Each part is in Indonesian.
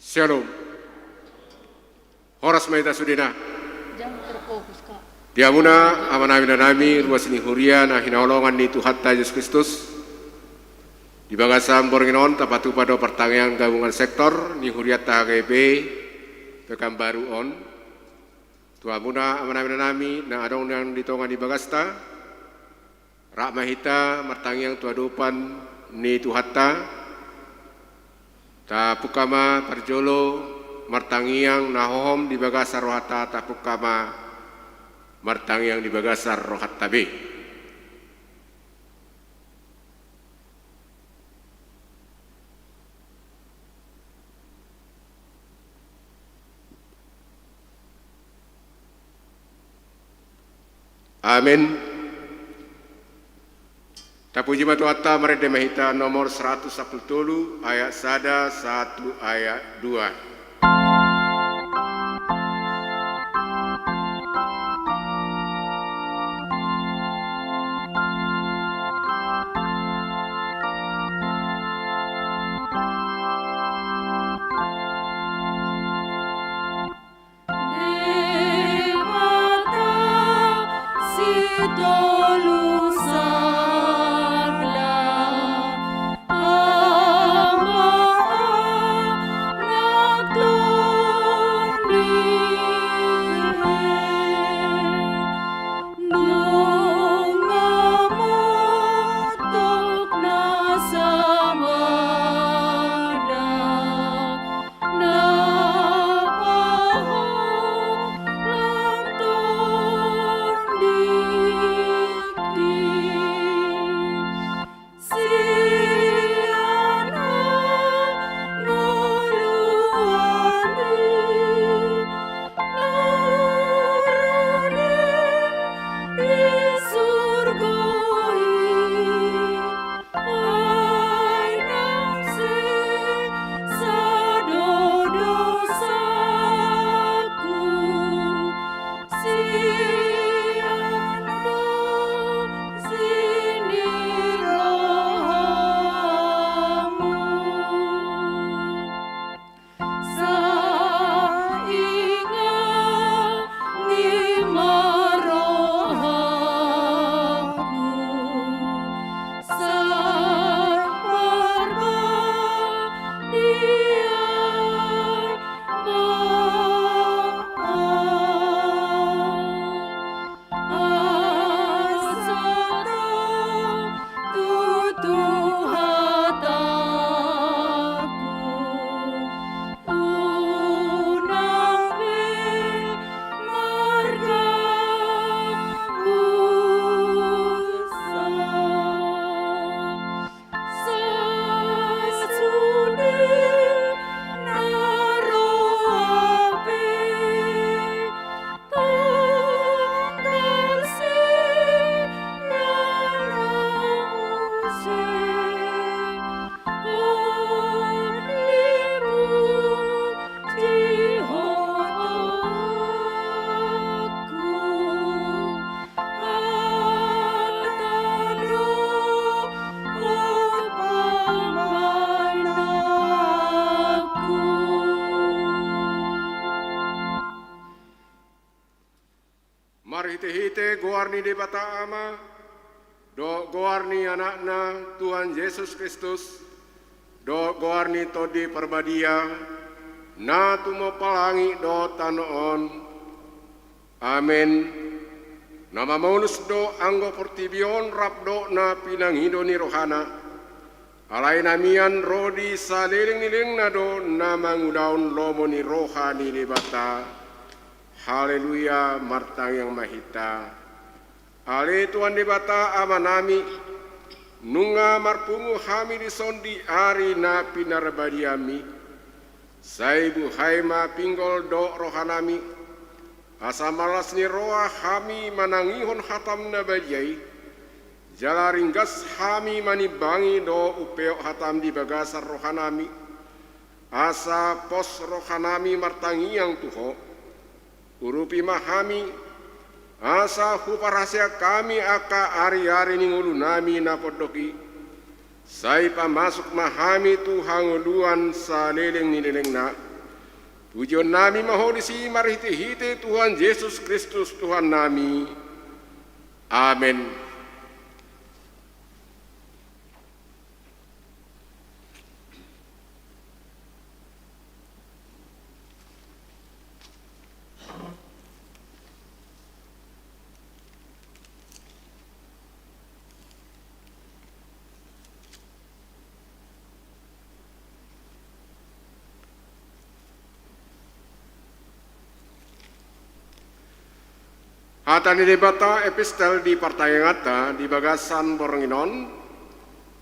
Shalom. Horas maita sudina. Jangan terfokus, Kak. Diamuna amanami nami ruas ni huria na hinaolongan ni Tuhan Yesus Kristus. Di bagasam boringon tapatu pada pertanyaan gabungan sektor ni huria THGP tekam baru on. Tuamuna amanami nami na adong yang ditongan di bagasta. Rak mahita martangyang tuadupan ni Tuhatta. Ta pukama parjolo martangiang nahohom di bagasar rohata ta pukama martangiang di bagasar rohat tabe. Amin. Tapuji matu atta merede mahita nomor 110 ayat 1 ayat 2. Hite goarni de bata ama, do goarni anakna Tuhan Yesus Kristus, do goarni todi perbadia, na tumo palangi do tanoon. Amin. Nama maunus do anggo portibion rap do na pinanghido ni rohana. Alay namian rodi saliling-liling na do na mangudaon lomo ni rohani de bata. Haleluya martang yang mahita. Ale Tuhan debata amanami. Nunga marpungu hami disondi ari na pinarbadiami. Saibu haima pinggol do rohanami. Asa malas ni roa hami manangihon hatam na badiai. Jala ringgas hami manibangi do upeo hatam di bagasar rohanami. Asa pos rohanami martangiang tuho. Urupi mahami asa huparasya kami aka ari-ari ningulu nami napodoki sai pamasuk mahami tu hanguluan saleleng nileleng na Pujian nami maholisi marhite-hite Tuhan Yesus Kristus Tuhan nami. Amin. Hatani debata epistel di partayangata di bagasan Boronginon,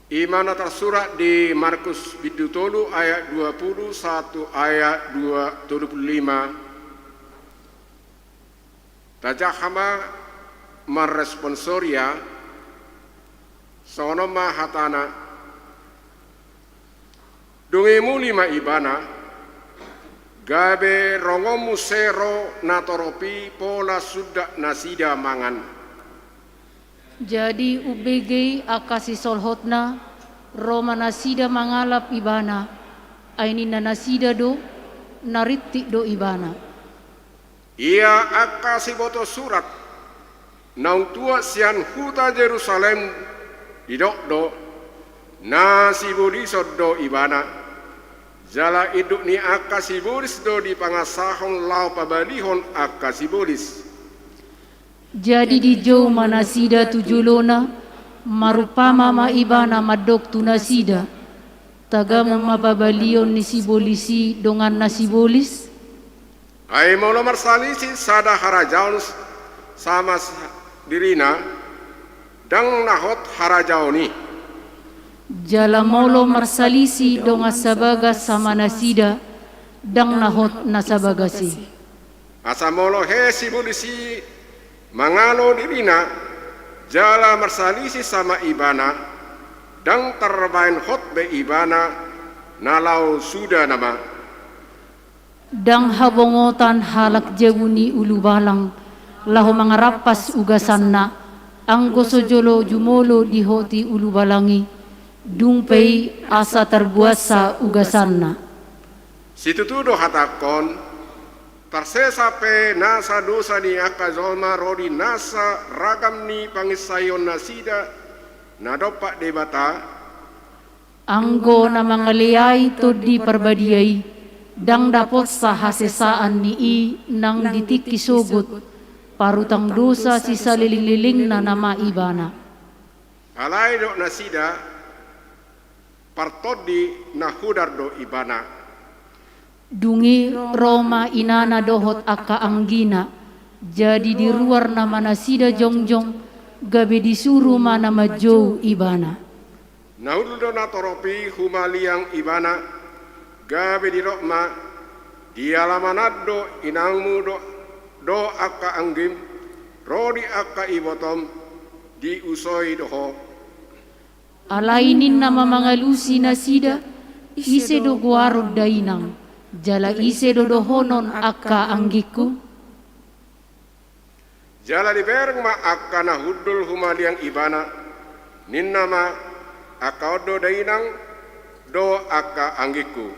imana tersurat di Markus Bidutolu ayat 21 ayat 25. Tajahama marresponsoria sonoma hatana dungemu lima ibana gabe rongomu sero natoropi pola sudak nasida mangan. Jadi UBG akasi solhotna Roma nasida mangalap ibana ainina nasida do naritti do ibana. Ia akasi boto surat naung tua sian huta Jerusalem didok do nasi bodisod do ibana. Jala iduk ni akasibolis do di pangasahon lau pabalihon akasibolis. Jadi di jauh manasida tujulona marupama maibana madok tu nasida tagama mapabalion ni sibolisi dongan nasibolis. Ai molo marsalisi sada harajaun sama dirina dang nahot harajauni. Jala molo marsalisi donga sabaga sama nasida dang nahot nasabagasi. Asa molo he sibolisi mangalo dirina jala marsalisi sama ibana dang terbain hot be ibana nalau sudah nama. Dang habongotan halak jawuni ulu balang lahu mangarapas ugasanna anggo sojolo jumolo dihoti ulu balangi. Dungpei asa terbuasa ugasanna. Situ tudo hatakon tarsesape nasa dosa ni akazolma rodi nasa ragam ni pangisayon nasida nadopak debata. Anggo na mangaliay to di perbadiay dang dapot sa hasesaan ni i nang ditiki sugut parutang dosa si saliling-liling na nama ibana. Alay do nasida partodi nahudar do ibana. Dungi Roma inana dohot aka anggina. Jadi di luar nama nasida jongjong gabe disuruh mana majou ibana. Nahudu do natoropi humaliang ibana gabe di rokma di alamanado inangmu do aka anggim rodi aka ibotom di usoi doho. Alainin nama mangalusi nasida ise do guarod dainang jala ise do dohonon akka anggiku. Jala di bereng ma akka nahudul humaliang ibana ninnama akka do dainang do akka anggiku.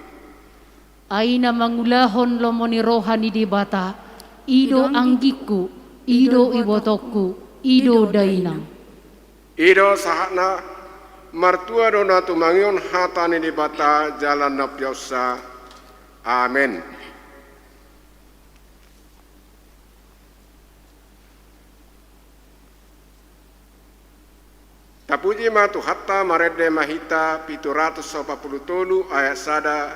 Aina mangulahon lomoni rohani di bata ido anggiku ido ibotokku ido dainang. Ido sahakna martua dona tumangion hatani di bata jalan napyosa. Amin. Tapuji matu hatta marede mahita 780 ayat sada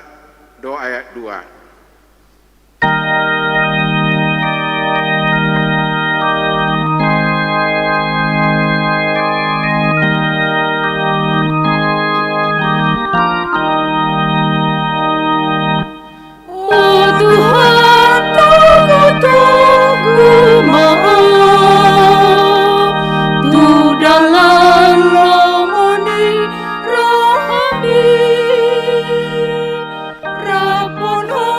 do ayat 2. Rapono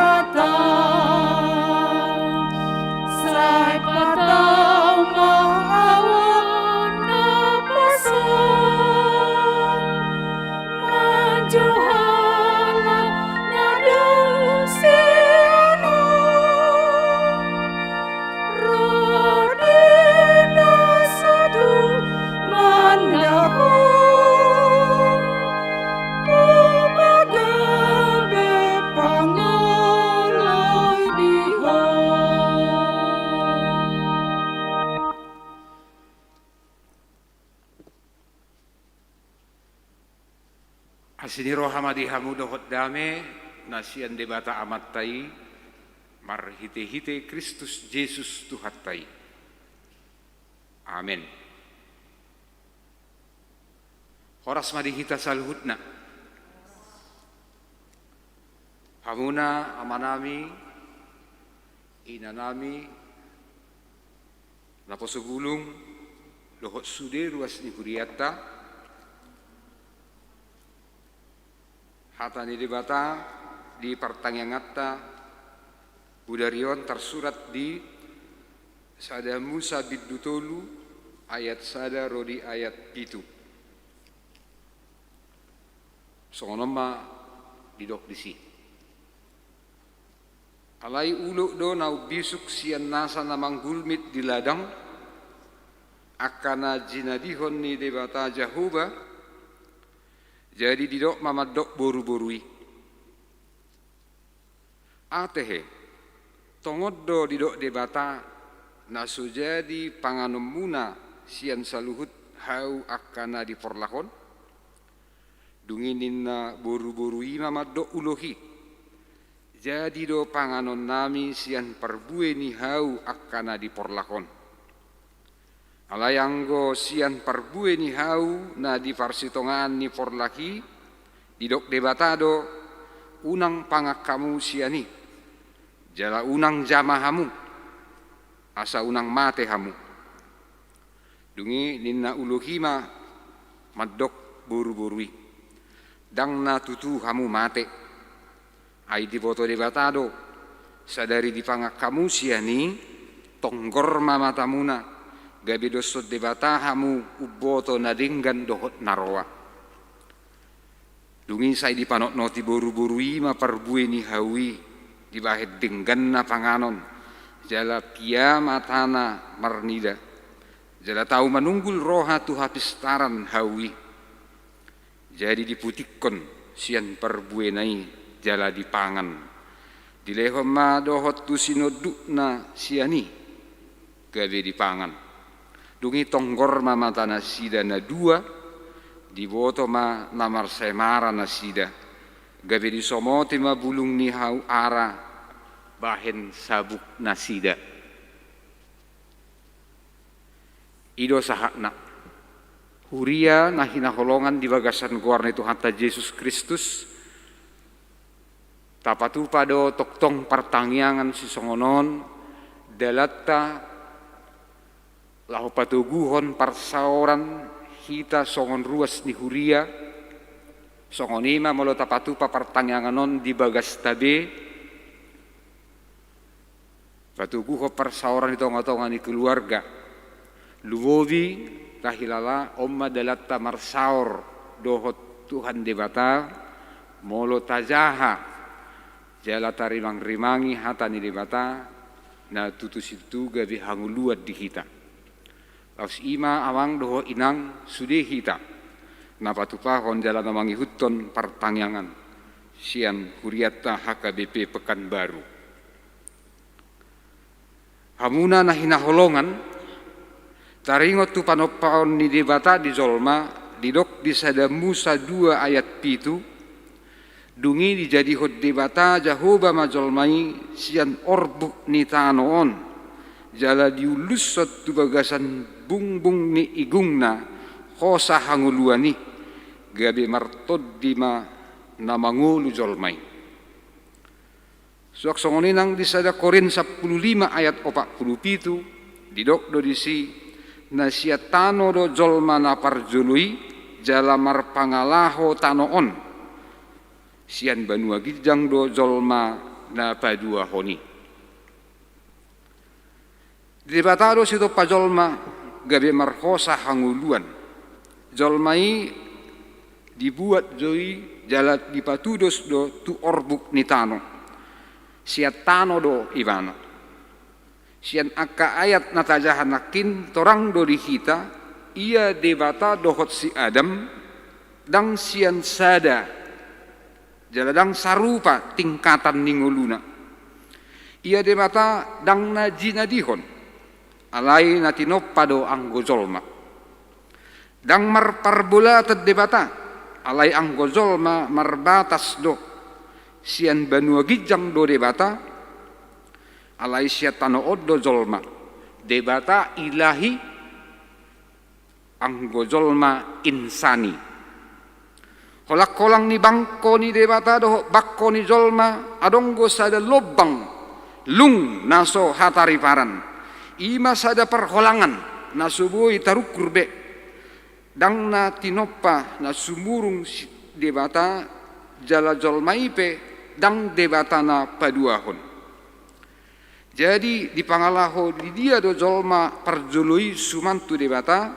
kata sai patau maawan na pasang manjuhala na dusiano rodina satu mandahong umagabe pangoloy diha. Asiniro hamadi hamudo dame nasian debata amattai marhite-hite Kristus Yesus Tuhattai. Amin. Horas madihita salhutna. Hamuna amanami inanami naposugulung lohot sude ruas ni huriata hata ni debata di pertanyangatta budarion tersurat di sada Musa biddutolu ayat sada rodi ayat pitu songonoma didok disi alai uluk do nau bisuk sian nasa namang gulmit di ladang akana jinadihon ni debata Jahuba jadi didok mamadok boru-borui atehe tongoddo didok debata nasu jadi panganom muna sian saluhut hau akana di porlahon dunginin na boru-borui mamadok ulohi jadi do panganon nami sian perbue ni hau akana di porlahon alayanggo sian perbue ni hau na di farsitongan ni porlaki didok debatado unang pangak kamu siani jala unang jamahamu asa unang mate hamu dungi ninna uluhima maddok boru-borui dang na tutu hamu mate ai di boto debatado sadari di pangak kamu siani tonggor mamatamuna gabi dosot debata hamu uboto nadinggan dohot naroa dungi sai di panok noti boru-borui ma perbue ni hawi di bahet dinggan na panganon jala pia matana marnida jala tahu manunggul roha tu hapistaran hawi jadi diputikon sian perbue nai jala dipangan dilehom ma dohot tu sinodukna siani gabi dipangan dungi tonggor ma mata nasida na dua di boto ma namar semara nasida gabe di somoti ma bulung ni hau ara bahen sabuk nasida ido sahakna huria nahina holongan di bagasan goarna Tuhan ta Yesus Kristus tapatu pado toktong pertangyangan si songonon dalatta lahu patuguhon parsaoran hita songon ruas ni huria songonima molo tapatupa pertanyanganon di bagas tabe patuguho parsaoran itu ngotongan ni keluarga luwowi kahilala omma dalatta marsaor dohot Tuhan debata molo tajaha jala tarimang-rimangi hata ni debata na tutusitu gabi hanguluat di hita Laus ima awang doho inang sude hita napatupa hon jalan namangi huton pertangyangan sian huriata HKBP Pekanbaru hamuna nahina holongan taringot tu panopaon ni debata di zolma didok di sada Musa 2 ayat 7 dungi dijadi hot debata Jahoba majolmai sian orbuk ni tanoon jala diulus satu bagasan bungbung ni igungna kosa hanguluani gabe martod di ma namangulu jolmai suak songoninang di sada Korin 15 ayat 47 didok do disi nasiatano do jolma na parjului jala marpangalaho tanoon sian banua gijang do jolma na padua honi. Debatado sito pajolma gabe marhosa hanguluan. Jolmai dibuat joi jalat dipatudos do tu orbuk nitano. Siatano do Ivana. Sian akka ayat natajahan nakin torang do dihita ia debata dohot si Adam dang sian sada jaladang sarupa tingkatan ningoluna. Ia debata dang najina dihon alai natinoppa do anggojolma. Dang marparbola terdebata alai anggojolma marbatas do sian banua gijang do debata alai siatano oddo jolma debata ilahi anggojolma insani. Kolak kolang ni bangko ni debata do bakko ni jolma adonggo sada lobang lung naso hatari paran. Ima sada perholangan na subui tarukur be dang na tinoppa na sumurung debata jala jolmaipe dang debata na paduahon. Jadi di pangalaho di dia do jolma perjului sumantu debata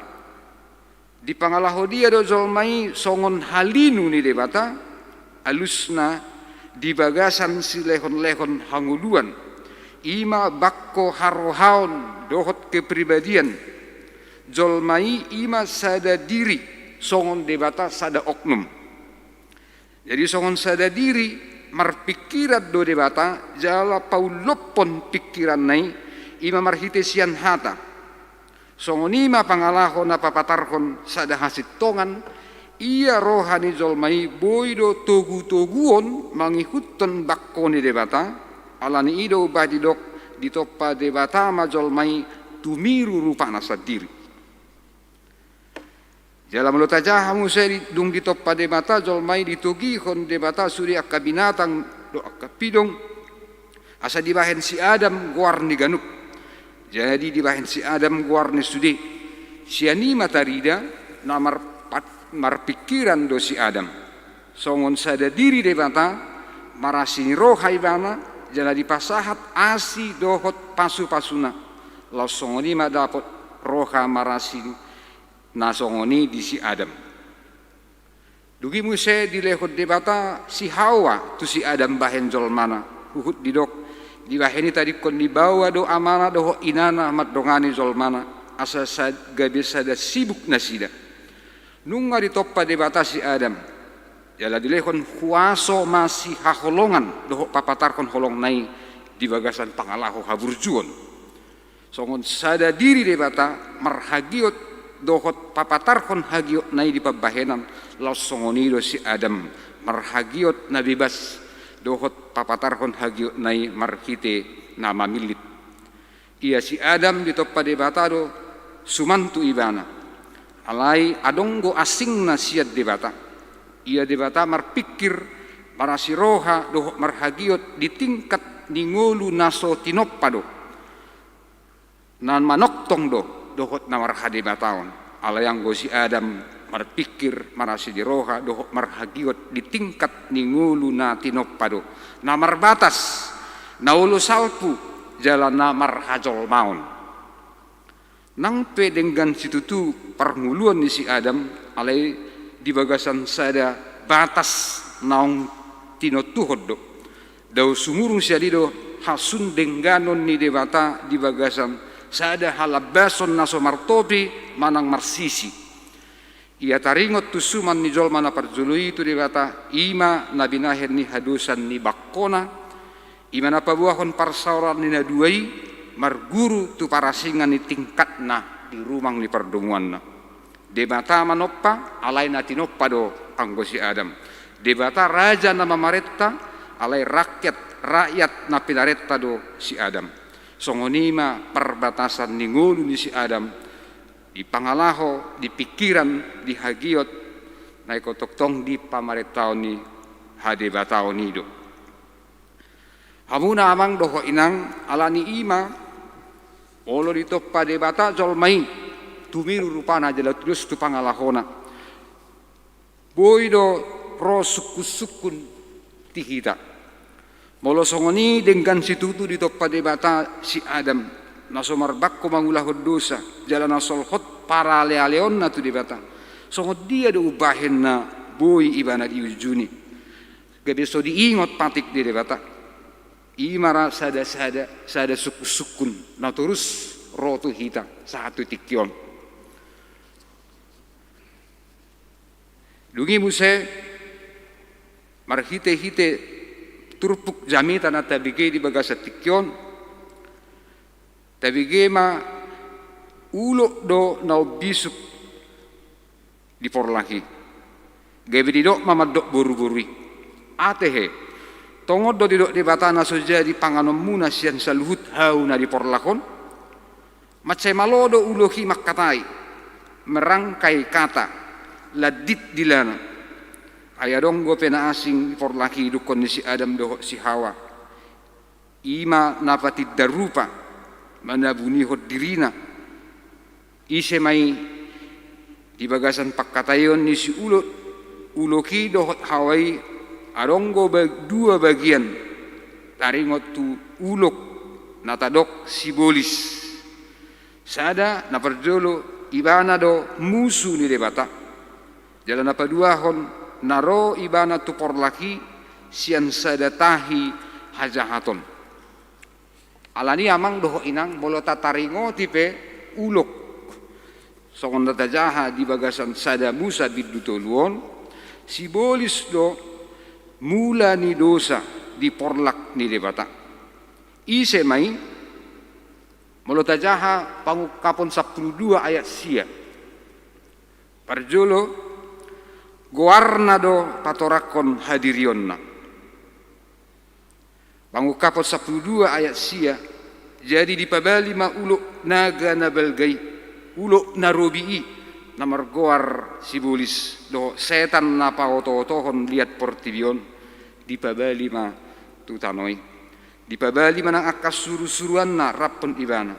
di pangalaho dia do jolmai songon halinu ni debata alusna di bagasan si lehon-lehon hanguluan ima bakko harohaon dohot kepribadian jolmai ima sada diri songon debata sada oknum. Jadi songon sada diri marpikiran do debata jala paulopon pikiran nai ima marhite sian hata songon ima pangalaho na papatarhon sada hasit tongan ia rohani jolmai boido togu-toguon mangikuton bakko ni debata alani ido badidok ditoppa debata ma jolmai tumiru rupana sadiri. Jala melotaja hamu seri dung ditoppa debata jolmai ditogihon debata suri akka binatang do akka pidong asa dibahen si Adam guar ni ganuk. Jadi dibahen si Adam guar ni sudi siani matarida na marpikiran do si Adam. Songon sada diri debata marasini rohai bana jala dipasahat asi dohot pasu-pasuna lau songoni ma dapot roha marasini na songoni di si Adam. Dugi muse di lehot debata si Hawa tu si Adam bahen jolmana uhut didok di baheni tadi kon dibawa do amana do inana mat dongani jolmana asa gabe sada sibuk nasida nunga ditoppa debata si Adam jala dilehon huaso masih haholongan doho papatarkon holong nai di bagasan pangalaho haburjuon songon sada diri debata marhagiot dohot papatarkon hagiot nai di pabahenan laos songonido si Adam marhagiot na bebas dohot papatarkon hagiot nai marhite nama milit ia si Adam ditoppa debata do sumantu ibana alai adonggo asing na siat debata ia debata marpikir marasi roha doh marhagiot di tingkat ningolu naso tinoppa do nan manoktong do dohot na marha debataon alayang go si Adam marpikir marasi di roha doh marhagiot di tingkat ningolu na tinoppa do na marbatas na ulu salpu jalan na marhajol maun nang pedenggan situtu pernguluan ni si Adam alai di bagasan sada batas naong tinotuhod do daw sumurung siya dido hasun dengganon ni debata di bagasan sada halabason na somartopi manang marsisi ia taringot tusuman ni jolma na parjului itu debata ima na binahen ni hadusan ni bakkona ima na pabuahon parsauran ni naduai marguru tu parasingan ni tingkat na di rumang ni perdunguan na debata manoppa alai natinoppa do anggo si Adam debata raja na mamaretta alai rakyat na pinaretta do si Adam songonima perbatasan ningulu ni si Adam di pangalaho di pikiran di hagiot na ikotoktong di pamarettaon ni hadebataon nido hamuna amang doho inang alani ima olo ditoppa debata jolmai tumiru rupana jala tulus tu pangalahona boido ro sukun tihita Molosongoni dengan situtu di toppa debata si Adam nasomarbakko mangulah dosa jalan nasolhot para lealeon na tu debata songod dia do ubahin na boy ibana di ujuni gabe so diingot patik di debata imara sada sukun na terus rotu hita satu tikyon dungi muse marhite turpuk jamita na tabige di bagasa tikyon tabige ma ulo do na bisuk di porlaki gabe di dok mamadok buru-burui atehe tongod do di dok di batana soja di panganom muna sian saluhut hau na di porlakon macai malodo ulohi makkatai merangkai kata ladit dilana ayadong go pena asing for laki dukon ni si Adam doho si Hawa ima napatid darupa manabunihot dirina ise mai di bagasan pakkatayon ni si uloki dohot Hawai adong go dua bagian taringot tu ulok natadok sibolis sada napardolo ibana do musu ni debata jalan apa duahon naro ibana tu porlaki sian sadatahi hajahaton alani amang doho inang bolo tataringo tipe ulok songon datajaha di bagasan sada Musa bidutoluon sibolis do mula ni dosa di porlak ni debata ise mai molotajaha pangukapon 12 ayat sia parjolo goarna do patorakon hadirionna pangukapon 12 ayat sia jadi dipabali ma ulo naga nabalgai ulo narobii namar goar sibulis do setan napa oto-otohon liat portibion dipabali ma tutanoi dipabali manang akas suru-suruan na rapon ibana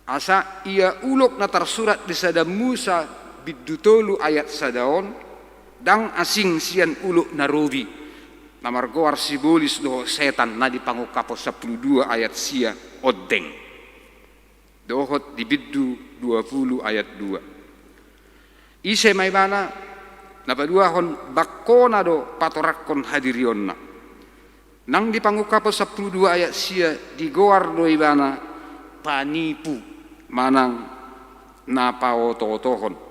asa ia ulok na tersurat di sada Musa bidutolu ayat sadaon dang asing sian ulok narobi namargoar sibolis doho setan na dipangukapo 12 ayat sia odeng dohot di biddu 20 ayat 2 ise may bana napaduahon bakkona do patorakon hadirionna nang dipangukapo 12 ayat sia digoar do ibana panipu manang napaoto-otohon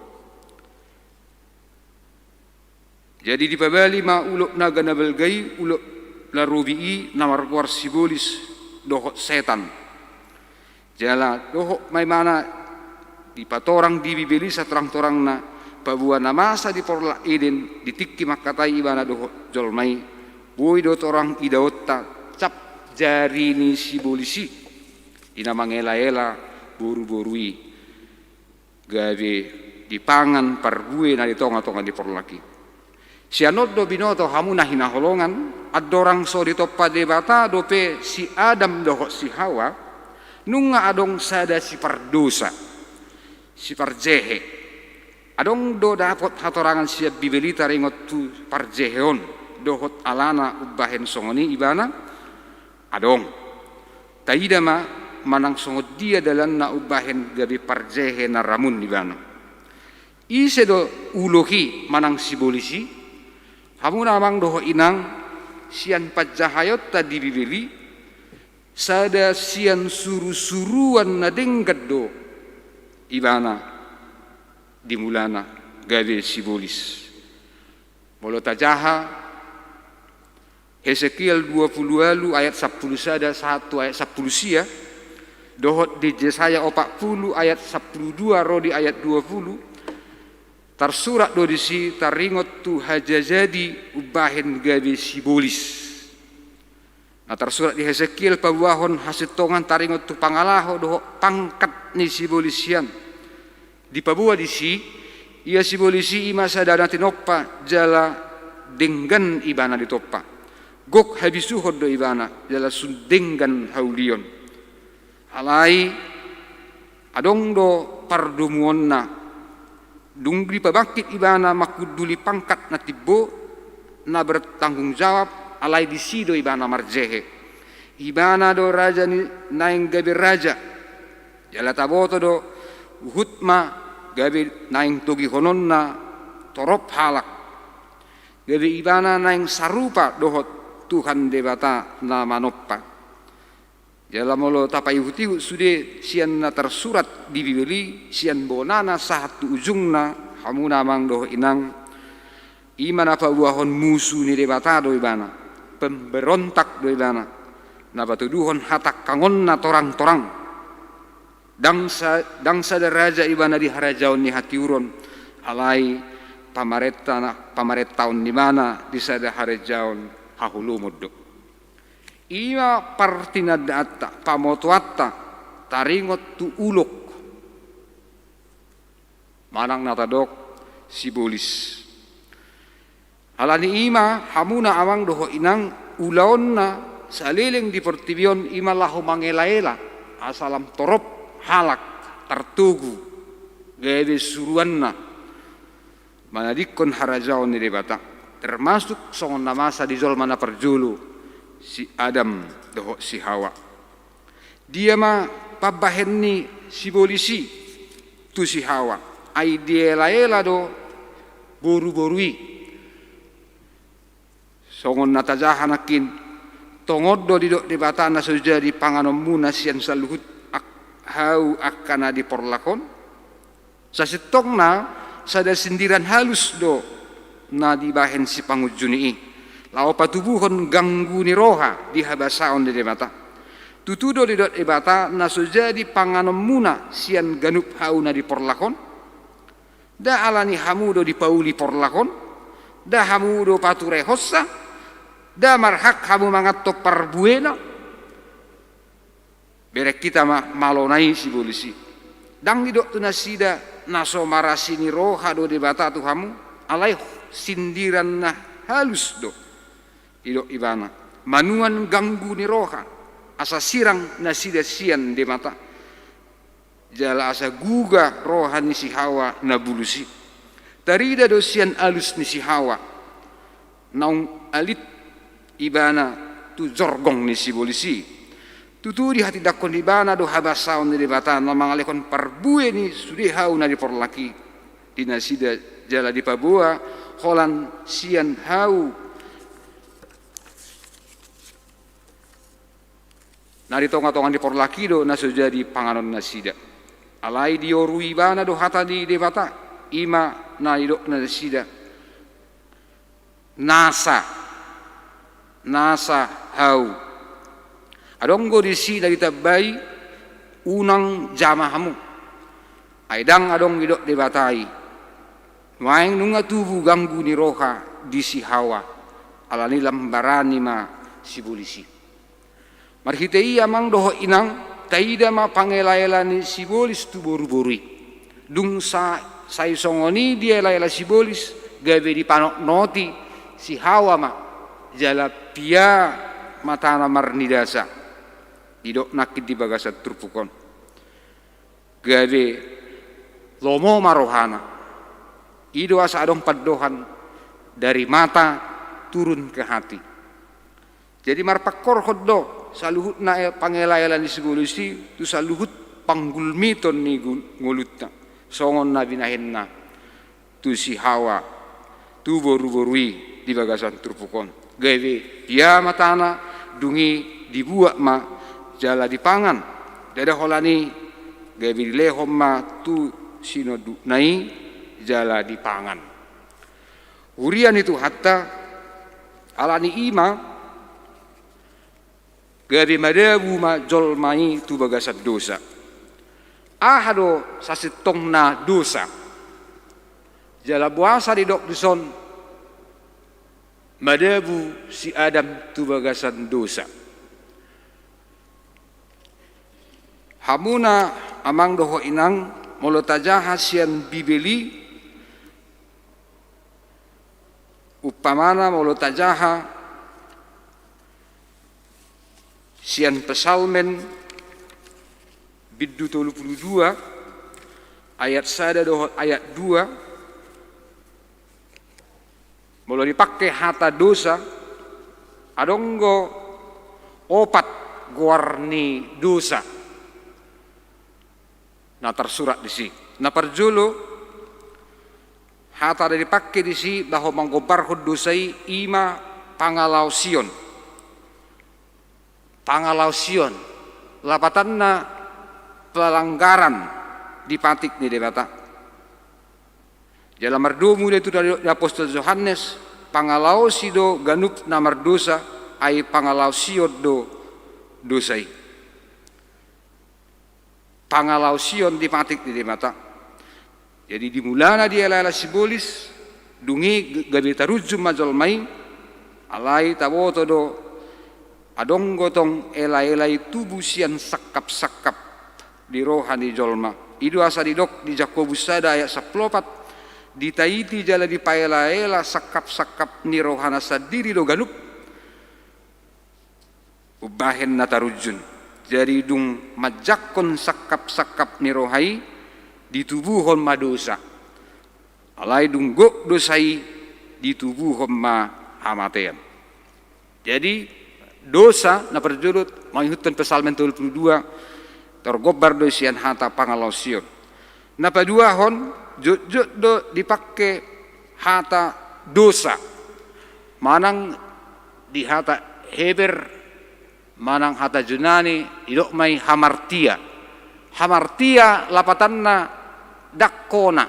jadi dipabali ma ulok naga nabalgai ulok larubii namargoar sibolis dohot setan jala dohot may mana dipatorang dibibili sa torang-torang na pabuan na masa di porla eden ditikki makkatai ibana dohot jolmai boy do torang idaotta cap jari ni sibolisi ina mangela-ela buru-burui gawe dipangan parbue na ditonga-tonga di porlaki sianot do binoto hamuna hinaholongan adorang so ditoppa debata dope si Adam dohot si Hawa nunga adong sada si pardosa si parjehe adong do dapot hatorangan siap bibelita ringot tu parjeheon dohot alana ubahen songoni ibana adong taidama manang songod dia dalan na ubahen gabi parjehe na ramun ibana ise do ulohi manang sibolisi hamuna amang doho inang sian pajahayot tadi bibili sada sian suru-suruan na denggad do ibana dimulana gabi sibolis molo tajaha Hesekiel 20 ayat 10 sada 1 ayat 10 sia dohot di Yesaya 40 ayat 12 rodi ayat 20 tersurat do disi taringot tu hajajadi ubahen gabe sibolis nah tersurat di Hesekiel pabuahon hasitongan taringot tu pangalaho doho pangkat ni sibolisian di pabua disi ia sibolisi ima sadana tinoppa jala denggan ibana ditoppa gok habisuhod do ibana jala sundenggan haulion alai adong do pardumuonna dungri pabakit ibana makuduli pangkat na tibbo na bertanggung jawab alai disido ibana marjehe. Ibana do raja ni naing gabe raja. Jala taboto do hutma gabe naing togi hononna torop halak. Gabe ibana naing sarupa dohot Tuhan debata na manoppa. Jala molo tapai hutihu sude sian na tersurat di bibeli sian bonana satu ujungna hamuna mang doh inang iman apa buahon musuh ni debata do ibana pemberontak do ibana napa tuduhon hatak kangon na torang-torang dangsa deraja ibana di harajaon ni hati uron alai pamaretaon di mana di sada harajaon hahulu moddo. Ia partina data pamotuatta taringot tu uluk manang natadok sibolis halani ima hamuna awang doho inang ulaonna saliling di pertibion ima lahu mangela-ela asalam torop halak tertugu gede suruanna manadikon harajaon ni debata termasuk songon namasa di zolmana perjulu si Adam doho si Hawa. Dia ma pabahenni si bolisi tu si Hawa. Ai dia laela do boru-borui. Songon natajahanakin tongoddo di dok debatana sujadi panganom muna sian saluhut hau akana di porlakon. Sasitongna sada sindiran halus do na dibahen si pangujuni lao patubuhon ganggu ni roha di habasaon di debata. Tutudo di dot debata na sujadi panganom muna sian ganup hauna di porlakon. Da alani hamudo di pauli porlakon. Da hamudo pature hossa. Da marhak hamu mangatto parbuena. Berek kita malonai si bolisi. Dang di dot tunasida naso marasini roha do debata tu hamu. Alai sindiran na halus do. Idok ibana manuan ganggu ni roha asa sirang nasida sian de mata jala asa guga roha ni si Hawa na bulusi tarida do sian alus ni si Hawa naung alit ibana tu jorgong ni si bolisi tutu di hati dakon ibana do habasaon ni debata na mangalekon parbue ni sudi hau na di porlaki di nasida jala di pabua holan sian hau nari tonga-tongan di porlaki do naso jadi panganon nasida. Alai diorui bana do hata di debata ima na idok nasida. Nasa hau. Adonggo di sida ditabai unang jamahamu. Aidang adong idok debatai. Maeng nunga tubuh ganggu ni roha di si Hawa. Alani lambarani ma si bolisi. Marhitei amang doho inang taida ma pangela-ela ni sibolis tu boru-borui. Dung sai songoni dia ela sibolis gawe di panok noti si Hawa ma jala pia matana marnidasa. Idok nakit di bagasat turpukon. Gawe lomo marohana. Ido asa adong paddohan dari mata turun ke hati. Jadi marpakor hoddo saluhut na pangela-ela ni sigulusi tu saluhut panggulmiton ni ngulutna songon na binahenna tu si Hawa tu boru-borui di bagasan turpukon gawe dia matana dungi dibuat ma jala dipangan dada holani gawe dilehom ma tu sinodu nai jala dipangan hurian itu hatta alani ima gabi madabu ma jolmai tu bagasat dosa. Ahado sasitong na dosa. Jala buasa di dok dison madabu si Adam tu bagasan dosa. Hamuna amang doho inang molotajaha sian bibeli upamana molotajaha sian pesalmen biddu 32 ayat 1 dohot ayat 2 mulai dipakai hata dosa adonggo opat guarni dosa. Nah tersurat di sini. Nah perjulu hata ada dipakai di sini bahwa manggobar dosai ima pangalausion. Pangalausion. Lapatanna pelanggaran dipatik nih debata. Dalam merdomu itu dari Apostol Yohanes pangalausi do ganup na mardosa ai pangalausion do dosai. Pangalausion dipatik di mata. Jadi dimulana dia lala simbolis dungi gabi tarujum majolmai alai taboto do adong gotong elai-elai tubuh sian sakap-sakap di rohani jolma. Idu asa didok di Jakobus sada ayat 14 ditaiti jala di paela-ela sakap-sakap ni rohana sadiri do ganup ubahen na tarujun. Jadi dung majakon sakap-sakap ni rohai ditubuhon madosa. Alai dung gok dosai ditubuhon ma hamatean. Jadi dosa na perjurut mengikutan Psalm 22 tergobar do sian hata pangalausion. Na paduahon jut do dipakai hata dosa. Manang di hata Heber manang hata Junani idok mai hamartia. Hamartia lapatanna dakkona.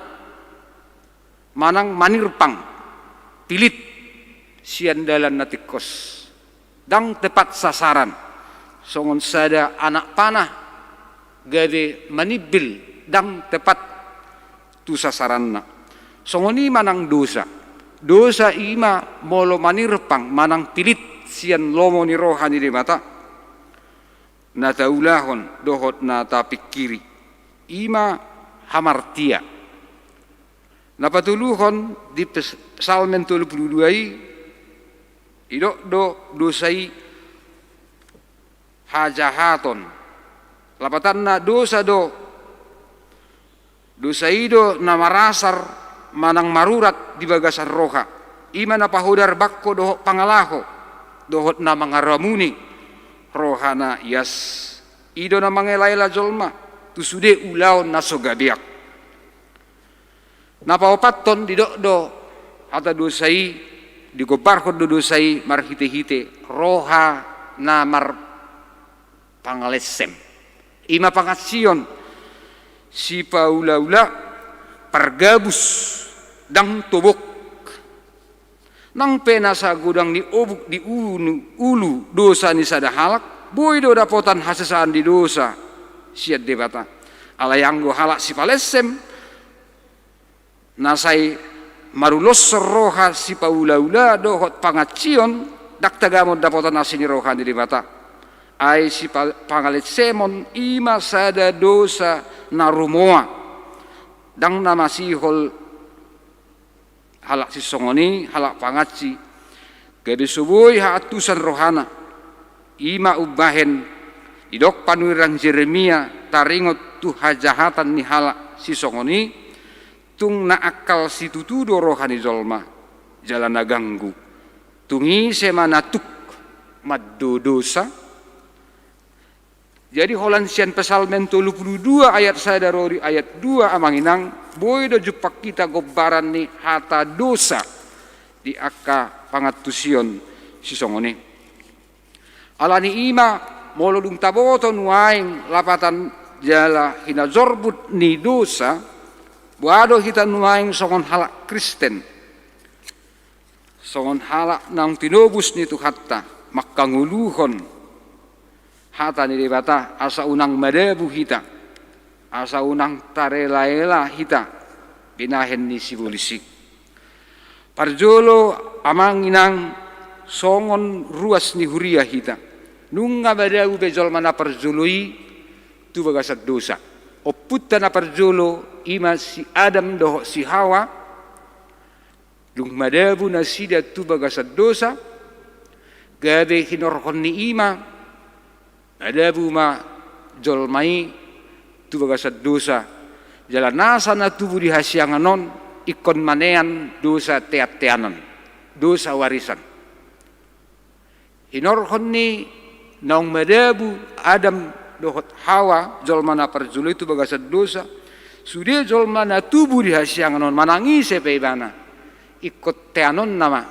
Manang manirpang pilit sian dalan natikos. Dang tepat sasaran. Songon sada anak panah gade manibil dang tepat tu sasaranna. Songoni manang dosa. Dosa ima molo manirpang manang pilit sian lomo ni rohani di mata. Nata ulahon dohot nata pikiri ima hamartia. Napatuluhon di Psalm 22 idok do dosai hajahaton. Lapatanna dosa dosai do namarasar manang marurat di bagasan roha. Ima napahodar bakko dohot pangalaho dohot na mangaramuni rohana yas ido na mangelaila jolma tusude ulaon na sogabiak napaopaton didok do hata dosai digobarkon do dosai marhite-hite roha na mar pangalesem ima pangatsion si paula-ula pargabus dang tobok nang pena sa gudang ni obuk di ulu dosa ni sada halak boy do dapotan hasesaan di dosa siat debata alayanggo halak si palesem nasai marulos roha si paula-ula dohot pangacion dak tagamod dapotan asini roha di debata ai si pangaletsemon ima sada dosa narumoa dang namasihol halak si songoni halak pangaci gade subui ha atusan rohana ima ubahen idok panuirang Jeremia taringot tu hajahatan ni halak si songoni tung na akal si tutudo rohani zolma jalan naganggu tungi semanatuk maddo dosa. Jadi holansian Psalm 22 ayat sadarori ayat 2 amanginang boy do jupak kita gobaran ni hata dosa di akka pangatusion si songone. Alani ima molodung taboton waing lapatan jala hina zorbut ni dosa buado kita nuaing songon halak Kristen. Songon halak nang tinobus ni tu hatta makanguluhon hata ni debata asa unang madabu hita asa unang tarela-ela hita binahen ni sibulisik parjolo amang inang songon ruas ni huria hita nunga madabu bejol mana parjoloi tu bagasat dosa oputta na parjolo ima si Adam doho si Hawa dung madabu na sida tu bagasat dosa gabe hinorhon ni ima ada buma jolmai tu bagasat dosa jalan nasa na tubuh di hasianganon ikon manean dosa teat-teanan dosa warisan Hinorhon ni naung madabu Adam dohot Hawa jolmana parjulu itu bagasat dosa. Sudah jolmana tubuh di hasianganon manangis sepeibana. Ikut teanon nama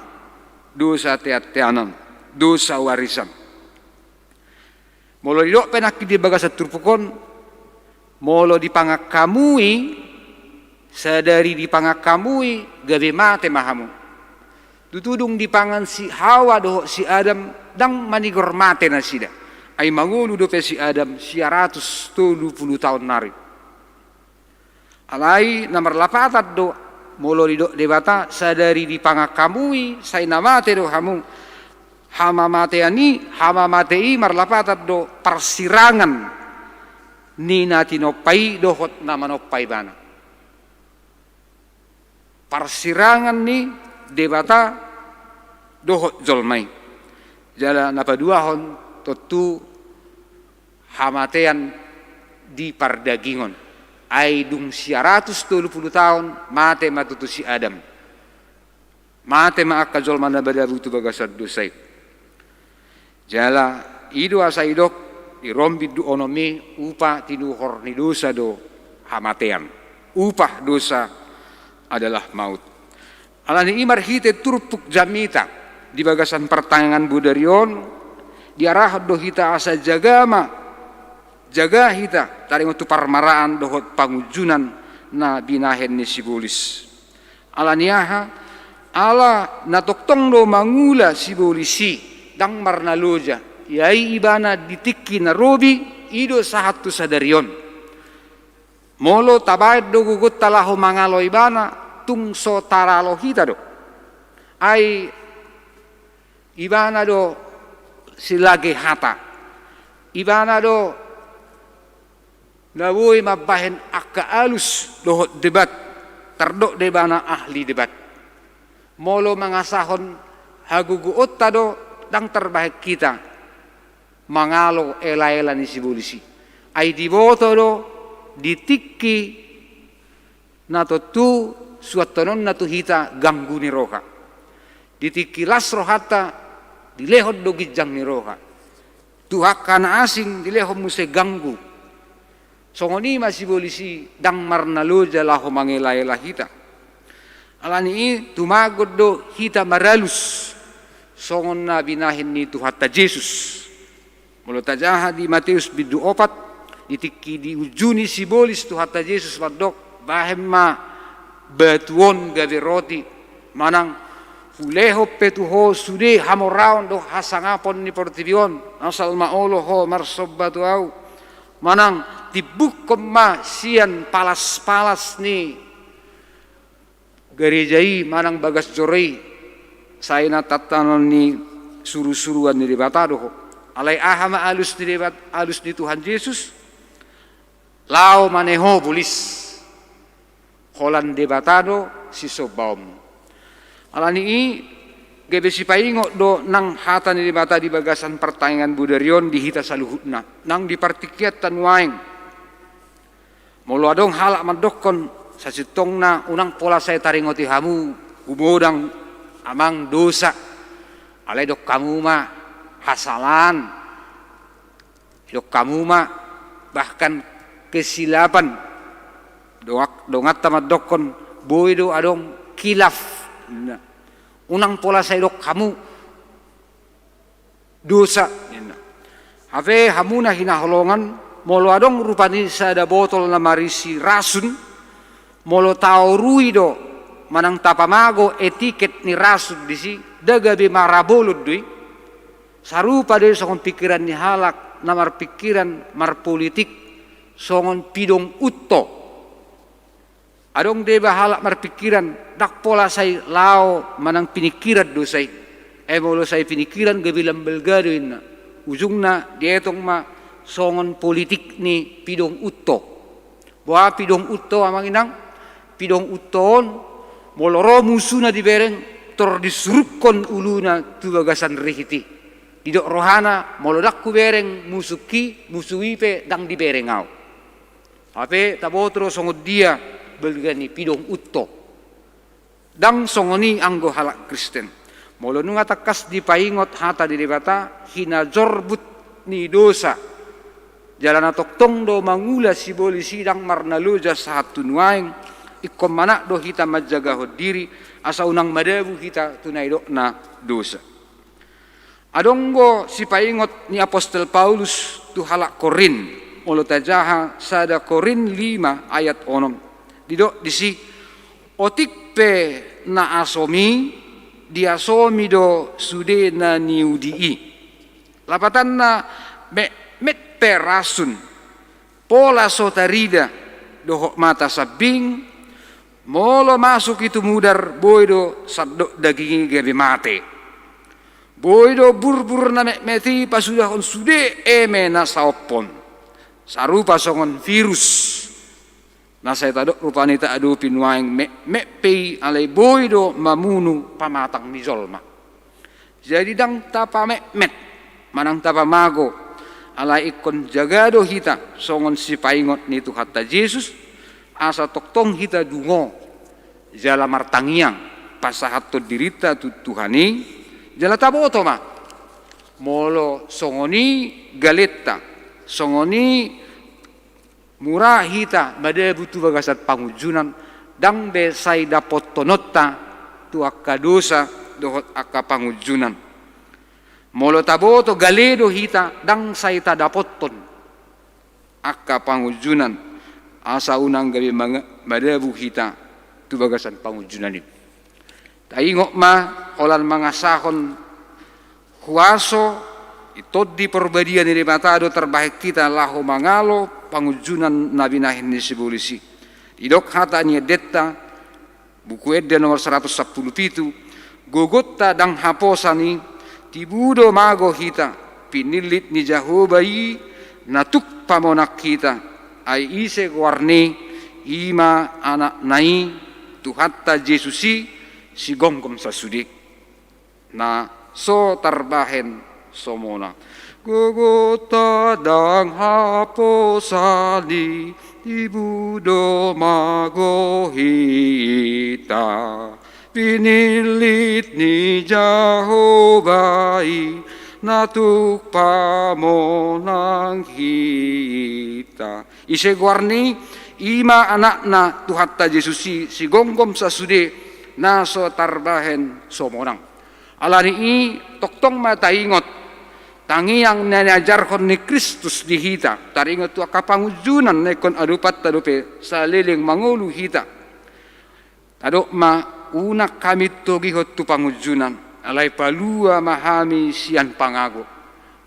dosa teanon dosa warisan. Molo didok penak di bagasat turpukon, molo dipangakamui, sadari dipangakamui gawe mate mahamu. Tutudung dipangan si Hawa doh si Adam dang manigor mate na sida. Ay mangulu dope si Adam 170 tahun nari. Alai nomor lapatat do molo didok debata sadari dipangakamui say namate do hamu. Hama matei marlapatat do persirangan ni nati nopai dohot nama nopai bana. Persirangan ni debata dohot jolmai. Jala napaduahon totu hamatean di pardagingon. Ai dung 170 tahun mate matutu si Adam. Mate maaka jolma na badabu tu bagasad dosai. Jala ido asa idok irombi du onomi upa tinuhor ni dosa do hamatean. Upah dosa adalah maut. Alani imar hite turpuk jamita di bagasan pertangan budarion diarah do hita asa jagama jaga hita taring tu parmaraan dohot pangujunan na binahen ni sibulis. Alaniaha ala natoktong do mangula sibulisi dang marnaloja yai ibana ditiki na robi ido sahatu sadarion molo tabayad do gugut talaho mangalo ibana tungso taralo hita do ai ibana do silage hata ibana do nawoy mabahen akka alus dohot debat terdok debana ahli debat molo mangasahon haguguot tado dang terbaik kita mangalo ela-ela ni sibulisi ai diboto do ditikki nato tu suatonon natu hita ganggu ni roha ditikki las rohata dilehot do gijang ni roha tuhakana asing dilehot muse ganggu songoni masih bolisi dang marnaloja laho mangela-ela hita alani tumagod do hita maralus songon na binahin ni Tuhatta Yesus. Mula tajaha di Matius bidu 4 ditikki di ujuni sibolis Tuhatta Yesus wadok bahem ma batuon gawe roti manang fuleho petuho sude hamoraon do hasangapon ni portibion asal maolo ho marsobbatu au manang tibuk ma sian palas-palas ni gerejai manang bagas jorei saya na tatanon ni suru-suruan ni debatado alai ahama alus ni debat alus ni Tuhan Yesus lao maneho bulis holan debatado si sobaum alani i gebe si paingo do nang hata ni debata di bagasan pertanyaan budarion di hita saluhutna nang di partikiat tanwaing molo adong halak mandokon sasitong na unang pola saya taringoti hamu umodang amang dosa alai dok kamu ma hasalan dok kamu ma bahkan kesilapan dongat tamat dokon boy do adong kilaf unang pola saya dok kamu dosa have hamuna hinaholongan molo adong rupani sada botol na marisi rasun molo tau rui do manang tapamago etiket ni rasun disi dagabe marabolud dui sarupa dari songon pikiran ni halak namar pikiran mar politik songon pidong utto adong deba halak mar pikiran dak pola say lao manang pinikiran do say molo say pinikiran gabi lambel gaduin ujungna dietong ma songon politik ni pidong utto boa pidong utto amang inang pidong utton moloro musuna di bereng tor disurukon uluna tu bagasan rihiti didok rohana molodak ku bereng musuki musuipe dang di berengau ape tabotro songod dia belgani pidong utto dang songoni anggo halak Kristen Molo nunga takas di paingot hata di debata hina jorbut ni dosa. Jalan toktong do mangula si boli sidang marnaluja saat tunuaing ikom manak do hita majaga diri asa unang madabu hita tunai do na dosa. Adonggo si paingot ni Apostol Paulus tu halak Korin molo tajaha sada Korin 5 ayat 6 didok disi otikpe na asomi dia somi do sude na niudii lapatan na met perasun pola sotarida dohok mata sabing molo masuk itu mudar boydo sabdo daging gabe mate boydo burbur na meti pasudah on sude eme na saopon sarupa songon virus na saya tadok rupani tak adu pinuaing pei alai boydo mamunu pamatang ni zolma. Jadi dang tapa met manang tapa mago alai ikon jagado hita songon si paingot ni Tuhatta Yesus asa toktong hita dungo jala martangiang pasahatto dirita tu Tuhani jala taboto ma molo songoni galetta songoni murah hita bade butuh bagasat pangujunan dang be sai dapot tonotta tu akka dosa dohot akka pangujunan molo taboto galedo hita dang sai ta dapotton akka pangujunan asa unang gabi bade bu hita tu bagasan pangujunan itu taingok ma holan mangasahon kuaso itod di perbadian di matado terbaik kita lahu mangalo pangujunan nabi nahin ni sibolisi idok hata ni detta buku edda nomor 117 gogotta dang haposani tibudo mago hita pinilit ni jahobai natuk pamonak kita ai ise warni ima anak nai Tuhatta Yesusi si gongkom sasudik na so tarbahen somona gogota dang haposani ibudo mago hita pinilit ni Jahobai natuk pamonang hita ise guarni ima anakna Tuhatta Yesusi si gonggom sasude naso tarbahen somonang alani i toktong mataingot tangiang nanajarkon ni Kristus di hita taringot tu akapangujunan nekon adupat tadupe sa liling mangulu hita tadok ma unak kami togihot tu pangujunan alai palua mahami sian pangago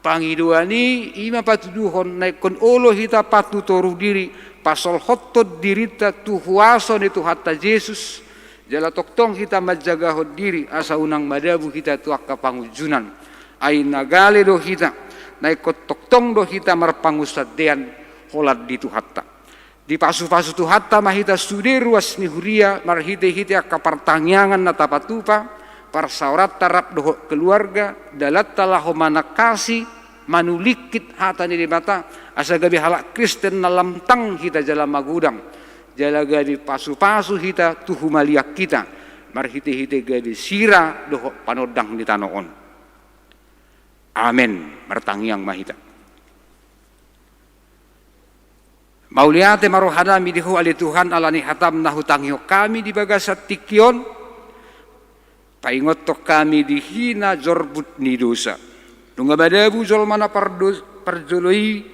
pangiduani ima patuduhon nekon olo hita patu toru diri pasol hotod dirita tu huaso ni Tuhatta Yesus jala toktong hita majaga hot diri asa unang madabu hita tu akapangujunan ai nagale do hita naikot toktong do hita marpangusadean holat di Tuhatta di pasu-pasu Tuhatta mahita sude ruas ni huria marhite-hite akapartangyangan na tapatupa parsaurat tarap do keluarga dalat talaho manakasi manulikit hata ni mata asa gabi halak Kristen na lamtang hita jala magudang jala gabi pasu-pasu hita tuhumaliak kita marhite-hite gabi sira do panodang di tanoon. Amen. Martangiang mahita. Mauliate marohadami dihu ali Tuhan alani hatam na hutangyo kami di bagasat tikyon. Paingot to kami dihina jorbut ni dosa. Nunga badabu jolmana parjoloi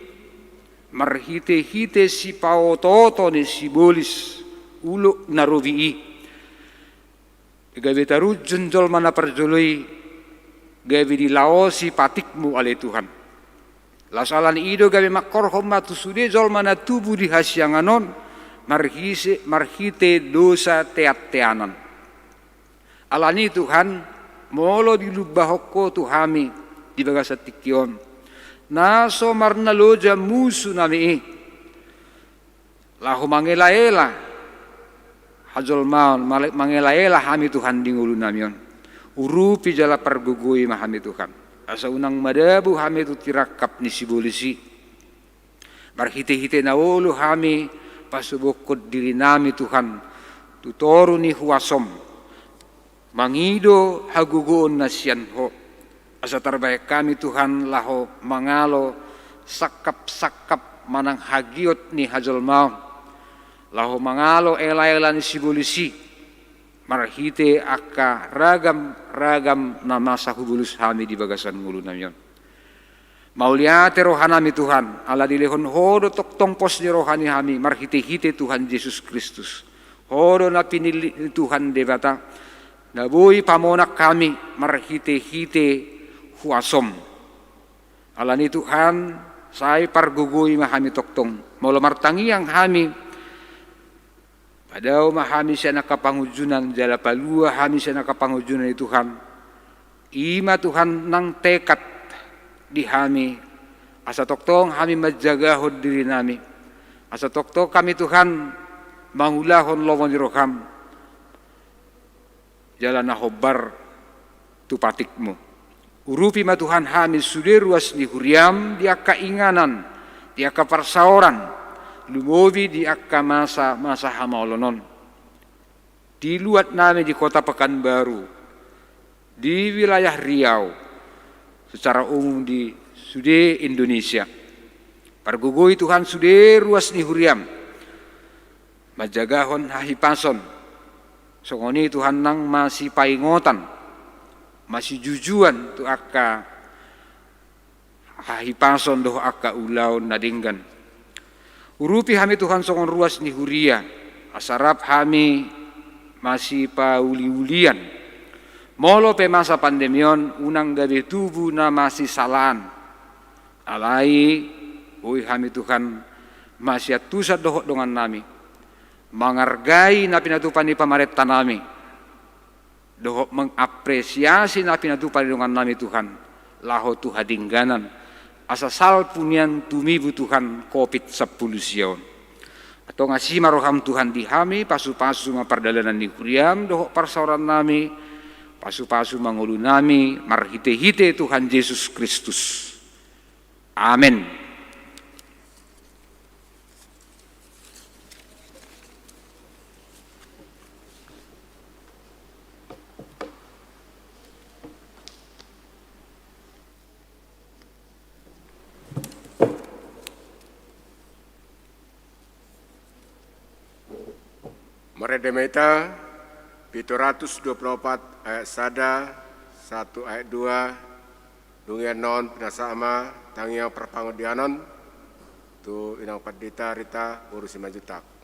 marhite-hite si paototo ni si bolis uluk narovi'i. Gabe tarujun jolmana parjoloi gawe di laosi patikmu oleh Tuhan. Lasalan ido gawe makorhom matu sude jolmana tubuh di hasyanganon marhite dosa teat-teanan. Alani Tuhan molo di lubahoko Tuhami di bagasat tikyon. Naso marnaloja musu nami lahu mangela-ela hajol maun mangela-ela hami Tuhan di ngulu namion. Urupi jala pergugui mahami Tuhan asa unang madabu hami tu tirakap ni sibolisi marhite-hite na ulu hami pasubukod diri nami Tuhan tutoru ni huasom mangido hagugoon na siyan ho. Asa terbaik kami Tuhan laho mangalo sakap-sakap manang hagiot ni hajal maun. Laho mangalo ela-ela ni sibulisi marhite akka ragam na masa hubulus kami di bagasan ngulu namyon. Mauliate rohanami Tuhan, ala dilehon hodo toktong pos di rohani kami marhite-hite Tuhan Yesus Kristus. Hodo na pinili Tuhan debata, nabui pamonak kami marhite-hite huasom. Ala ni Tuhan, saya pargugui mahami toktong. Maulo martangi yang kami, padahal mahami siya nakapangujunan, jala palua kami siya nakapangujunan ni Tuhan. Ima Tuhan nang tekat di kami, asa toktong kami majagahod diri nami. Asa toktong kami Tuhan, mangulahon lawon di roham, jala nahobar tupatikmu. Urupi ma Tuhan kami suderuas ni huriam di akka inganan, di akka parsaoran, lumobi di akka masa hamaolonon. Diluat nami di kota Pekanbaru, di wilayah Riau, secara umum di sude Indonesia. Pargugoi Tuhan suderuas ni huriam, majagahon hahipason, songoni Tuhan nang masih paingotan, masih jujuan tu akka hahipason doh akka ulaw nadinggan. Urupi kami Tuhan songon ruas ni huria, asarap kami masih pauli-ulian. Molo pe masa pandemion unang gabe tubuh na masih salaan. Alai ui kami Tuhan masih atusat doh dengan nami. Mangargai na pinatupan ni pamareta nami. Doh mengapresiasi na pinatupan dengan nami Tuhan. Laho tu hadingganan. Asa salpunian tumibu Tuhan COVID-19 siyon. Atau ngasih maroham Tuhan di kami, pasu-pasu mapardalanan ni kuriam, doh parsauran nami, pasu-pasu mangulu nami, marhite-hite Tuhan Yesus Kristus. Amin. Meredemeta 724 ayat sada 1 ayat 2 dungian non pinasama tangiang perpangodianon tu inang padita rita urusi majutak.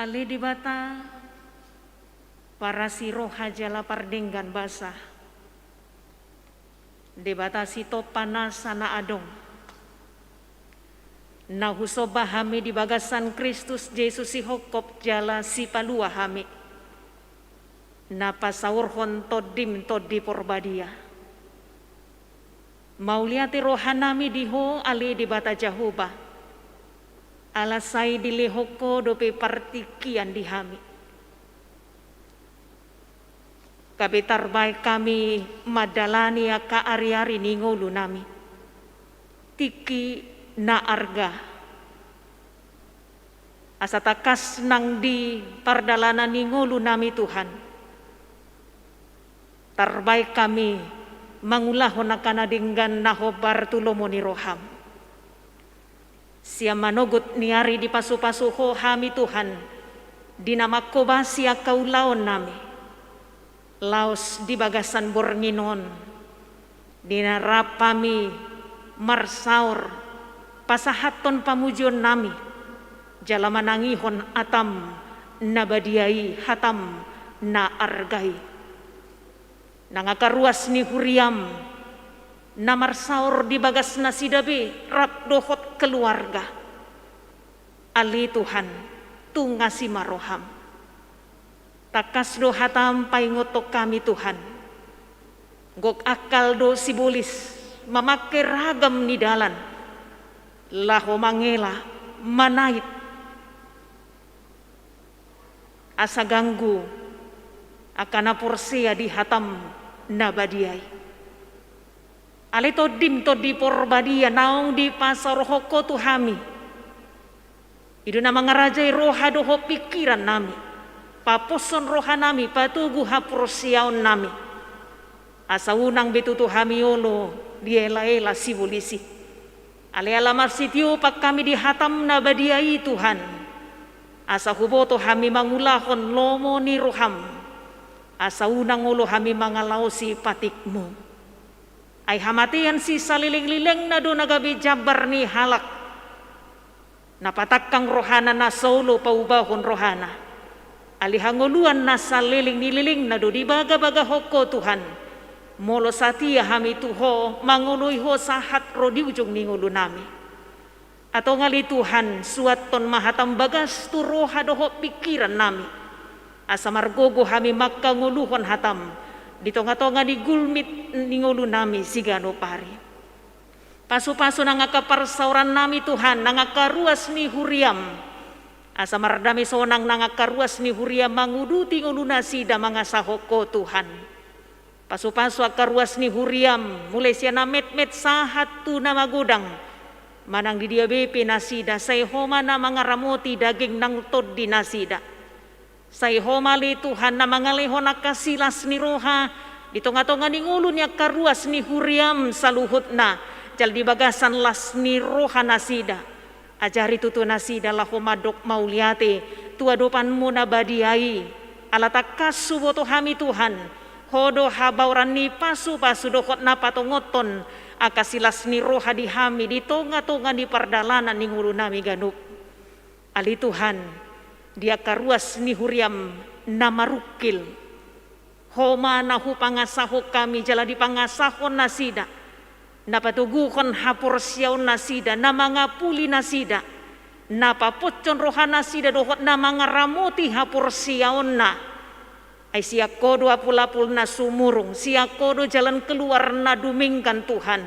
Ali di bata para si roha jala pardenggan basah di bata si to panas sana adong na huso bahami di bagasan Kristus Yesus si hokop jala si palua hami na pasaurhon todim todi porbadia mauliati rohanami diho ali di bata Jahuba alasai dilehoko dope partikian dihami. kabetar baik kami madalani ka ari-ari ningolu nami. Tiki na arga. Asa takas nang di pardalanan ningolu nami Tuhan. Tarbaik kami mangulahon na kanadinggan na hobar tulomo ni Roham. Siya manogot ni ari di pasu-pasuho hami Tuhan. Dinamakko ba siya kaulaon nami. Laos di bagasan bornginon. Dinarap kami marsaur. Pasahaton pamujon nami. Jala manangihon atam na badiai hatam na argai. Nangakaruas ni huriam na marsaur di bagas na sidabi rap dohot keluarga. Ali Tuhan tungasi maroham. Takas do hatam paingotok kami Tuhan. Gok akal do sibulis memakai ragam ni dalan. Laho mangela manait. Asa ganggu akana porsia di hatam nabadiai. Ale to dim to di porbadia naong di pasar hoko tuhami. Idu na mga rajay roha doho pikiran nami. Paposon roha nami patugu haporsiaon nami. Asa unang bitutu hamiolo diela-ela sibulisi. Ale alamar sitio pak kami di hatam nabadiai Tuhan. Asa huboto hami mangulahon lomo ni roham. Asa unang ulo hami mangalausi patikmu. Ay hamatian si saliling-liling na do nagabi jabar ni halak. Napatakang rohana na solo paubahon rohana. Alihanguluan na saliling nililing na do di baga-baga hoko Tuhan. Molo satia hami tuho manguloy ho sahat rodi ujung ningulu nami. Ato ngali Tuhan suaton mahatam bagas tu roha doho pikiran nami. Asa margogo hami makanguluhon hatam. Ditonga-tonga di gulmit ningulu nami sigano pari. Pasu-pasu nangakaparsauran nami Tuhan, nangakaruas ni huriam. Asa mardami sonang nangakaruas ni huriam manguduti nguluna sida mga sahoko Tuhan. Pasu-pasu akaruas ni huriam, mulai siya na met-met sahat tu na magudang. Manang di diabepe nasida, say homa na mga ramoti daging nang tod di nasida. Say homa li Tuhan na mga leho nakasilas ni roha, ditonga-tonga ni ngulo niya karuas ni huriam sa luhut na. Jal di bagasan las ni roha nasida. Ajari tutu nasida laho madok mauliate. Tua dopan mo na badiai. Alatakas suboto hami Tuhan. Hodo habauran ni pasu-pasu dokot na patongoton. Akasilas ni roha di hami. Di tonga-tonga di pardalanan ni ngulu nami ganup. Ali Tuhan. Dia karuas ni huriam na marukil. Homa na hupangasaho kami jala di pangasahon nasida. Napatuguhon haporsiaon nasida na mga puli nasida. Napapotyon roha nasida dohot na mga ramoti haporsiaon na. Ay siya kodo apul-apul na sumurong. Siya kodo jalan keluar na dumingkan Tuhan.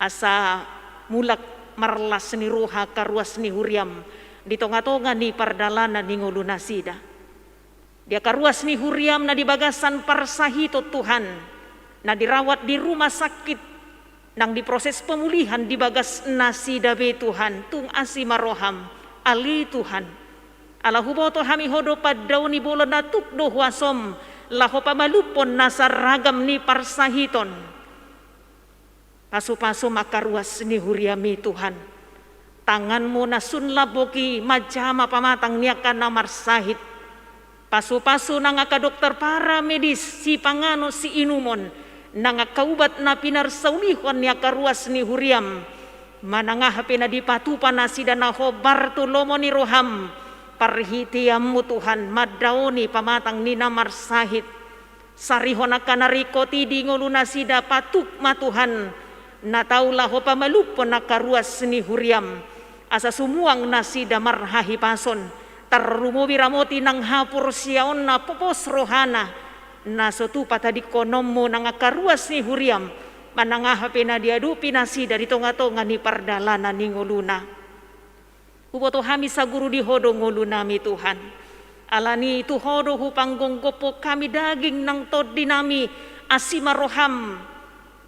Asa mulak marlas ni roha karuas ni huriam. Ditonga-tonga ni pardalanan ni ngulu nasida. Dia karuas ni huriam na dibagasan parsahito Tuhan. Na dirawat di rumah sakit. Nang diproses pemulihan di bagas nasida be Tuhan. Tung asi maroham. Ali Tuhan. Alahuboto hami hodo padaw ni bola natuk do huasom. Laho pamalupon nasa ragam ni parsahiton. Pasu-pasu makaruas ni huriami Tuhan. Tanganmu na sunlaboki majama pamatang niakan na marsahit. Pasu-pasu nangaka dokter para medis si pangano si inumon. Nangakaubat na pinarsaulihon niya karuas ni huriam. Manangahapi na dipatupan na sida na hobar tulomo ni roham. Parhitiam mo Tuhan madaoni pamatang ni namarsahit. Sarihon na kanariko tidi nguluna sida patuk matuhan. Nataulah ho pamalupon na karuas ni huriam. Asa sumuang na sida marhahi pason. Tarumubi ramoti nang hapur siyaon na popos rohana. Nasotu patadi konom mo nangakaruas ni huriam. Manangahapi na diadupi na sida ditonga-tonga ni pardalanan ni nguluna. Uboto hami sa guru di hodo nguluna mi Tuhan. Alani Tuho dohu panggonggopo kami daging nang todi nami asima roham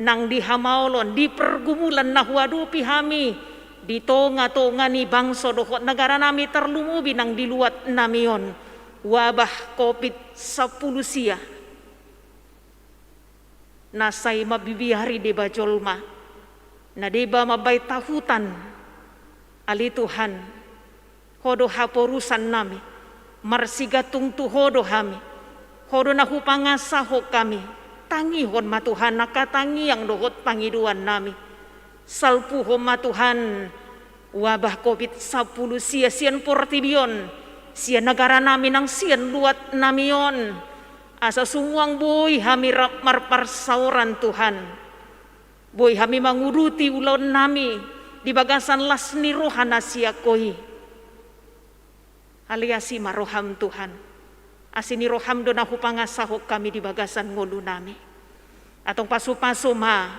nang dihamaolon di pergumulan na huadupi hami di tonga-tonga ni bangso dohot negara nami terlumubi nang diluat namion wabah COVID-10 sia nasay mabibihari deba jolma na deba mabay tahutan ali Tuhan hodo haporusan nami marsigatung tuhodo hami hodo nahupangasaho kami tangihon matuhan nakatangi yang dohot pangiduan nami salpuhon matuhan wabah COVID-10 sia sian portibion sia negara nami nang sian luat namion asa sumuang boy hami marparsauran Tuhan boy hami manguruti ulon nami di bagasan lasni rohana sia koi aliasi maroham Tuhan asini roham donahu pangasahok kami di bagasan ngolu nami atong pasu-pasu ma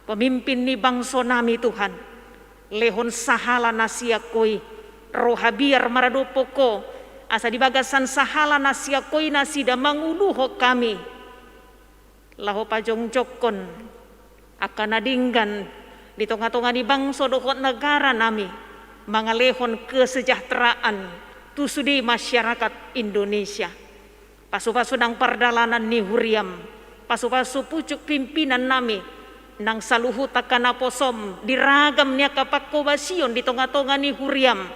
pemimpin ni bangso nami Tuhan lehon sahala nasia koi roha biar maradopoko asa di bagasan sahala nasia koi nasida manguluho kami laho pajong jokon akan nadinggan di tonga-tonga ni bangso dohot negara nami mangalehon kesejahteraan tusudi masyarakat Indonesia. Pasu-pasu nang perdalanan ni huriam, pasu-pasu pucuk pimpinan nami, nang saluhu takana posom, diragam niya kapakkobasion di tonga-tonga ni huriam,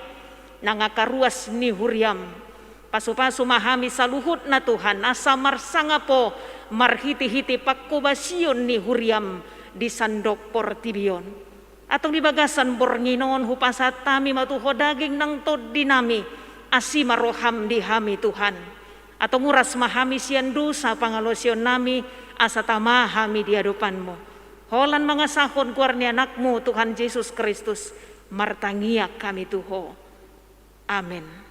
nang akaruas ni huriam. Pasu-pasu mahami saluhut na Tuhan, asa marsanga po marhiti-hiti pakkobasion ni huriam di sandok portibion. Atong di bagasan bornginon hupasat tami matuho daging nang tod dinami, asima roham dihami Tuhan atau nguras mahami sian dosa pangalosyon nami asa tamahami di hadapan-Mu holan mangasahon kuarni anakmu Tuhan Yesus Kristus martangia kami Tuho amin.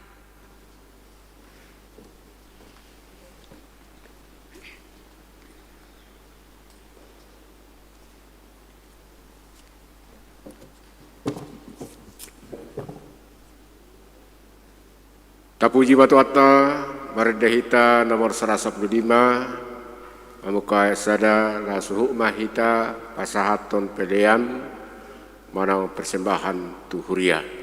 Tapuji batu atta bardahita nomor 115 amukai sada la suhu mahita pasahaton pelean manang persembahan tuhuria.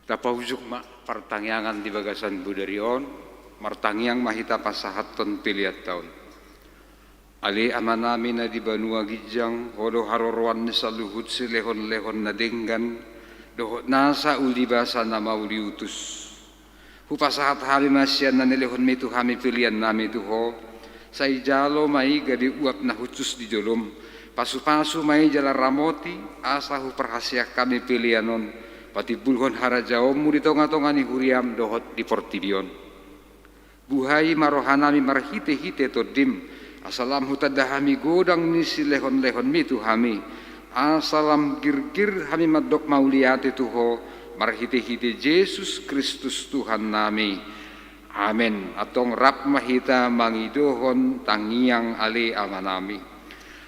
Tapaujuk pertangyangan di bagasan budarion, martangyang mahita pasahaton piliat taon. Ali amanami na di banua gijang, hodo harorwan ni saluhut si lehon-lehon na denggan, dohot nasa ulibasa na mauliutus. Hupasahat hali masyan na nilehon mitu kami pilihan nami tuho, Sai jalo mai gadi uap na hutus di jolom. Pasu-pasu mai jala ramoti asahu perhasia kami pilihanon. Pati bulhon harajaomu di tonga-tonga ni huriam dohot di portibion. Buhai marohanami marhite-hite todim. Asalam hutadahami godang nisi lehon-lehon mitu hami. Asalam gir-gir hami madok mauliate tuho. Marhite-hite Yesus Kristus Tuhan nami. Amen. Atong rap mahita mangidohon tangiang ale amanami.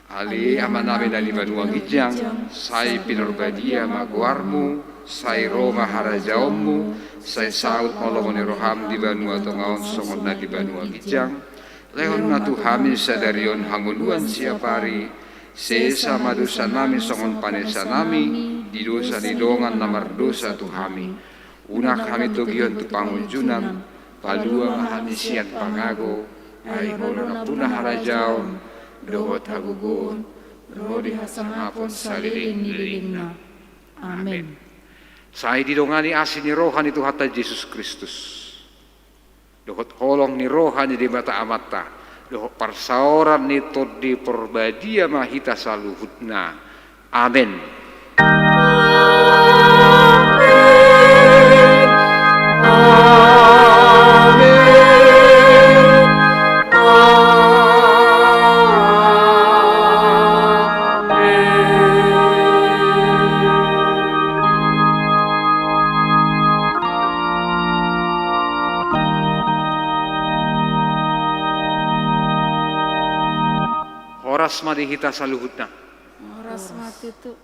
Ale amanami dari Banua Gijang, sai pinurbadia maguarmu, sai Roma harajaommu, sai saut molomone roham di Banua Tongaon songon na di Banua Gijang. Lehon na tuhami sadarion hanguluan siapari, sesa madosa nami songon panesa nami, di dosa di dongan namar dosa tuhami. Unak kami togion tu pangunjunan, palua mahani siat pangago, ai holona punah harajaon, dohot hagugon, rodi hasanapon saliling-lilingna. Amen. Sai didongani asin ni rohani Tuhan Yesus Kristus. Dohot holong ni rohani di mata amata. Dohot parsaoran ni todi porbadia mahita saluhutna. Amen. Horas madihita saluhutna. Horas mati tu